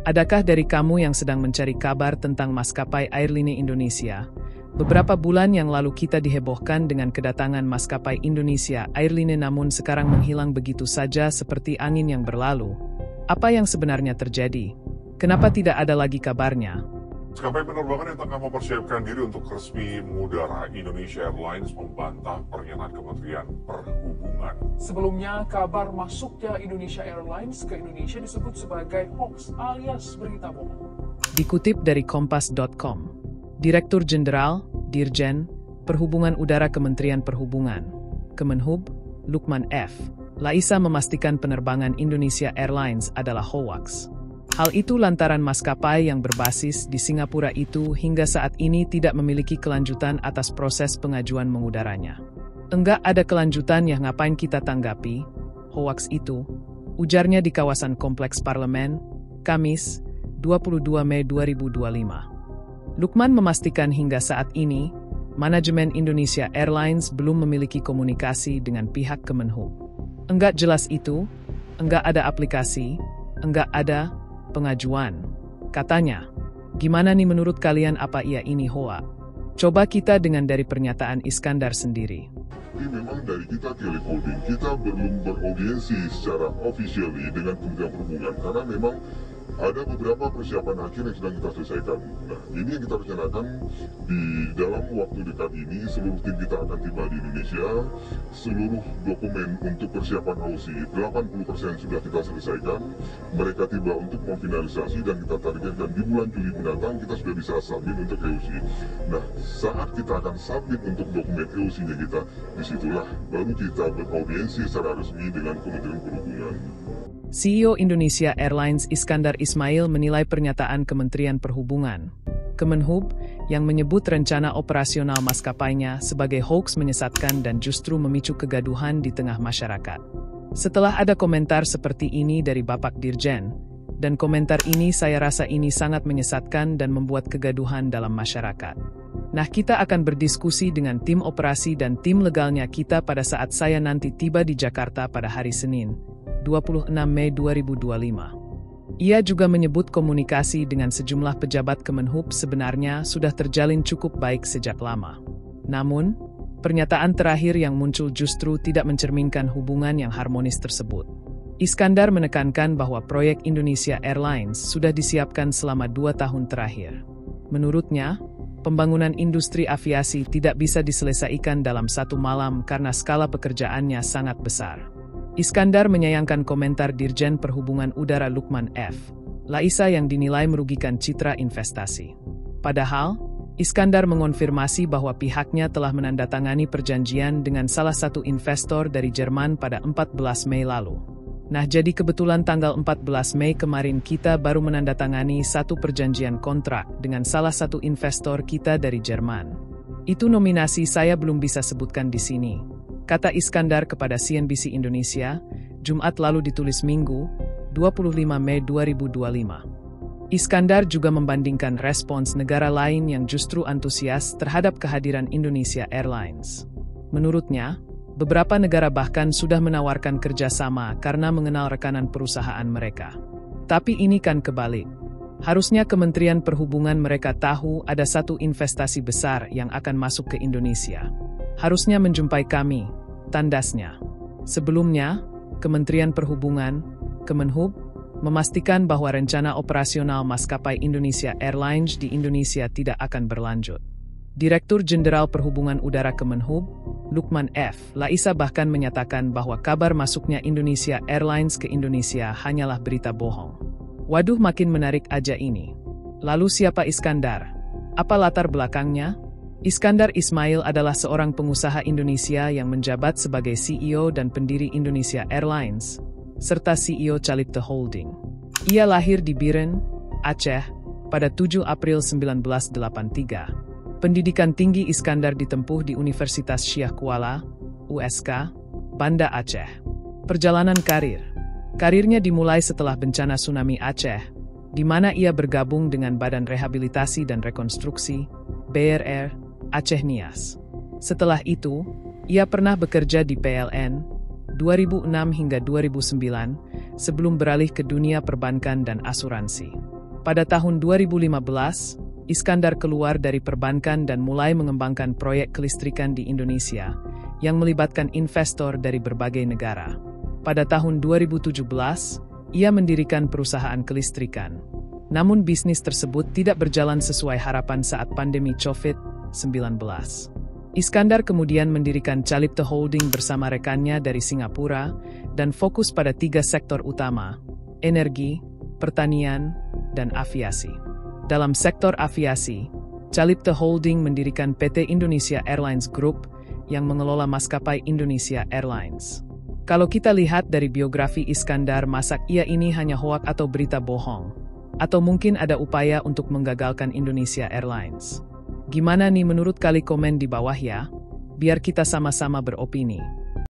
Adakah dari kamu yang sedang mencari kabar tentang maskapai airline Indonesia? Beberapa bulan yang lalu kita dihebohkan dengan kedatangan maskapai Indonesia Airline namun sekarang menghilang begitu saja seperti angin yang berlalu. Apa yang sebenarnya terjadi? Kenapa tidak ada lagi kabarnya? Maskapai penerbangan yang tengah mempersiapkan diri untuk resmi mengudara Indonesia Airlines membantah pernyataan Kementerian Perhubungan. Sebelumnya, kabar masuknya Indonesia Airlines ke Indonesia disebut sebagai hoax alias berita bohong. Dikutip dari Kompas.com, Direktur Jenderal, Dirjen, Perhubungan Udara Kementerian Perhubungan, Kemenhub, Lukman F. Laisa memastikan penerbangan Indonesia Airlines adalah hoax. Hal itu lantaran maskapai yang berbasis di Singapura itu hingga saat ini tidak memiliki kelanjutan atas proses pengajuan mengudaranya. Enggak ada kelanjutan yang ngapain kita tanggapi, hoaks itu, ujarnya di kawasan Kompleks Parlemen, Kamis, 22 Mei 2025. Lukman memastikan hingga saat ini, manajemen Indonesia Airlines belum memiliki komunikasi dengan pihak Kemenhub. Enggak jelas itu, enggak ada aplikasi, enggak ada pengajuan. Katanya, gimana nih menurut kalian apa iya ini hoa? Coba kita dengan dari pernyataan Iskandar sendiri. Tapi memang dari kita Teleholding, kita belum beraudiensi secara officially dengan Kementerian Perhubungan karena memang ada beberapa persiapan akhir yang sedang kita selesaikan. Nah, ini yang kita rencanakan di dalam waktu dekat ini, seluruh tim kita akan tiba di Indonesia, seluruh dokumen untuk persiapan AOC, 80% sudah kita selesaikan, mereka tiba untuk memfinalisasi dan kita targetkan di bulan Juli mendatang kita sudah bisa submit untuk AOC. Nah, saat kita akan submit untuk dokumen AOC-nya kita, disitulah baru kita beraudiensi secara resmi dengan Kementerian Perhubungan. CEO Indonesia Airlines Iskandar Ismail menilai pernyataan Kementerian Perhubungan, Kemenhub, yang menyebut rencana operasional maskapainya sebagai hoax menyesatkan dan justru memicu kegaduhan di tengah masyarakat. Setelah ada komentar seperti ini dari Bapak Dirjen, dan komentar ini saya rasa ini sangat menyesatkan dan membuat kegaduhan dalam masyarakat. Nah, kita akan berdiskusi dengan tim operasi dan tim legalnya kita pada saat saya nanti tiba di Jakarta pada hari Senin, 26 Mei 2025. Ia juga menyebut komunikasi dengan sejumlah pejabat Kemenhub sebenarnya sudah terjalin cukup baik sejak lama. Namun, pernyataan terakhir yang muncul justru tidak mencerminkan hubungan yang harmonis tersebut. Iskandar menekankan bahwa proyek Indonesia Airlines sudah disiapkan selama 2 tahun terakhir. Menurutnya, pembangunan industri aviasi tidak bisa diselesaikan dalam satu malam karena skala pekerjaannya sangat besar. Iskandar menyayangkan komentar Dirjen Perhubungan Udara Lukman F. Laisa yang dinilai merugikan citra investasi. Padahal, Iskandar mengonfirmasi bahwa pihaknya telah menandatangani perjanjian dengan salah satu investor dari Jerman pada 14 Mei lalu. Nah, jadi kebetulan tanggal 14 Mei kemarin kita baru menandatangani satu perjanjian kontrak dengan salah satu investor kita dari Jerman. Itu nominasi saya belum bisa sebutkan di sini, kata Iskandar kepada CNBC Indonesia, Jumat lalu ditulis Minggu, 25 Mei 2025. Iskandar juga membandingkan respons negara lain yang justru antusias terhadap kehadiran Indonesia Airlines. Menurutnya, beberapa negara bahkan sudah menawarkan kerjasama karena mengenal rekanan perusahaan mereka. Tapi ini kan kebalik. Harusnya Kementerian Perhubungan mereka tahu ada satu investasi besar yang akan masuk ke Indonesia. Harusnya menjumpai kami, tandasnya. Sebelumnya, Kementerian Perhubungan, Kemenhub, memastikan bahwa rencana operasional maskapai Indonesia Airlines di Indonesia tidak akan berlanjut. Direktur Jenderal Perhubungan Udara Kemenhub, Lukman F. Laisa bahkan menyatakan bahwa kabar masuknya Indonesia Airlines ke Indonesia hanyalah berita bohong. Waduh, makin menarik aja ini. Lalu siapa Iskandar? Apa latar belakangnya? Iskandar Ismail adalah seorang pengusaha Indonesia yang menjabat sebagai CEO dan pendiri Indonesia Airlines, serta CEO Calipte Holding. Ia lahir di Biren, Aceh, pada 7 April 1983. Pendidikan tinggi Iskandar ditempuh di Universitas Syekh Kuala, USK, Banda Aceh. Perjalanan karir. Karirnya dimulai setelah bencana tsunami Aceh, di mana ia bergabung dengan Badan Rehabilitasi dan Rekonstruksi, BRR, Aceh Nias. Setelah itu, ia pernah bekerja di PLN, 2006 hingga 2009, sebelum beralih ke dunia perbankan dan asuransi. Pada tahun 2015, Iskandar keluar dari perbankan dan mulai mengembangkan proyek kelistrikan di Indonesia yang melibatkan investor dari berbagai negara. Pada tahun 2017, ia mendirikan perusahaan kelistrikan. Namun bisnis tersebut tidak berjalan sesuai harapan saat pandemi COVID-19. Iskandar kemudian mendirikan Calipte Holding bersama rekannya dari Singapura dan fokus pada 3 sektor utama: energi, pertanian, dan aviasi. Dalam sektor aviasi, Calipte Holding mendirikan PT Indonesia Airlines Group yang mengelola maskapai Indonesia Airlines. Kalau kita lihat dari biografi Iskandar, masa ia ini hanya hoak atau berita bohong? Atau mungkin ada upaya untuk menggagalkan Indonesia Airlines? Gimana nih menurut kalian? Komen di bawah ya, biar kita sama-sama beropini.